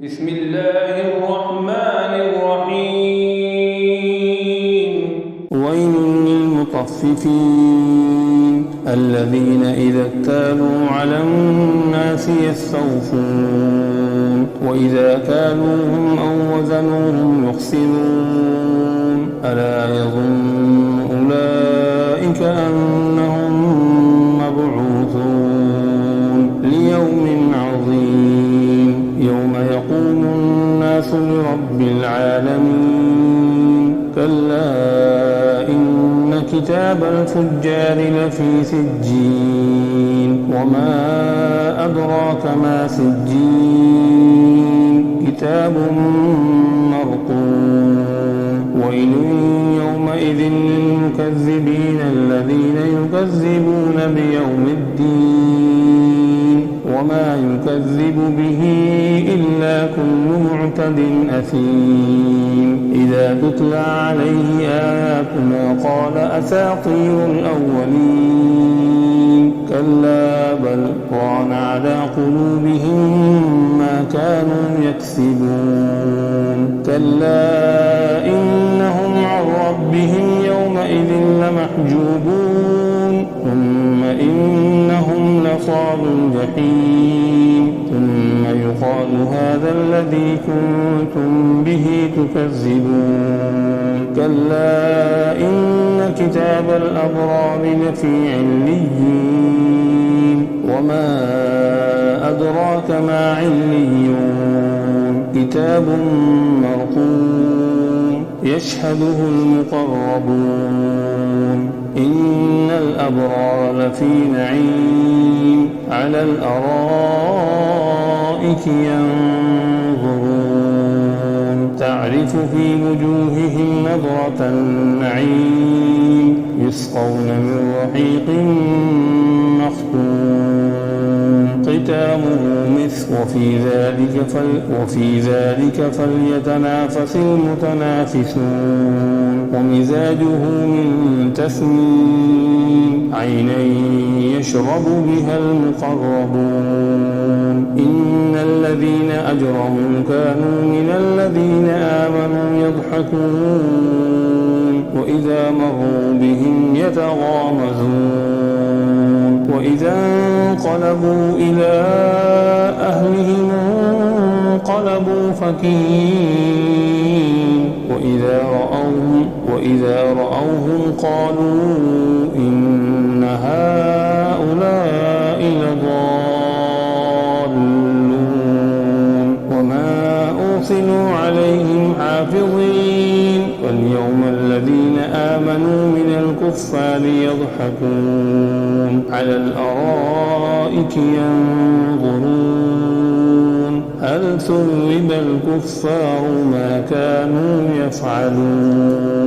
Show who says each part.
Speaker 1: بسم الله الرحمن الرحيم.
Speaker 2: ويل للمطففين الذين إذا اكتالوا على الناس يستوفون وإذا كالوهم أو وزنوهم يخسرون ألا يظن أولئك أنهم مبعوثون ليوم عظيم يوم يقوم الناس لرب العالمين كلا إن كتاب الفجار لفي سجين وما أدراك ما سجين كتاب مرقوم ويل يومئذ للمكذبين الذين يكذبون بيوم الدين وما يكذب به إلا كل معتد أثيم إذا تتلى عليه آياتنا قال أساطير الأولين كلا بل ران على قلوبهم ما كانوا يكسبون كلا إنهم عن ربهم يومئذ لمحجوبون ثم إنهم لصالو الجحيم ثم يقال هذا الذي كنتم به تكذبون كلا إن كتاب الأبرار لفي عليين وما أدراك ما عليون كتاب مرقوم يشهده المقربون إن الأبرار لفي نعيم على الأرائك ينظرون تعرف في وجوههم نضرة النعيم يسقون من رحيق مختوم ختامه مسك وفي ذلك فليتنافس المتنافسون ومزاجه من تسنيم عينا يشرب بها المقربون إن الذين أجرموا كانوا من الذين آمنوا يضحكون وإذا مروا بهم يتغامزون وإذا انقلبوا إلى أهلهم انقلبوا فكين وإذا رأوهم قالوا إن هؤلاء لضالون وما أرسلوا عليهم حافظين واليوم الذين آمنوا من الكفار يضحكون على الأرائك ينظرون هل ثوب الكفار ما كانوا يفعلون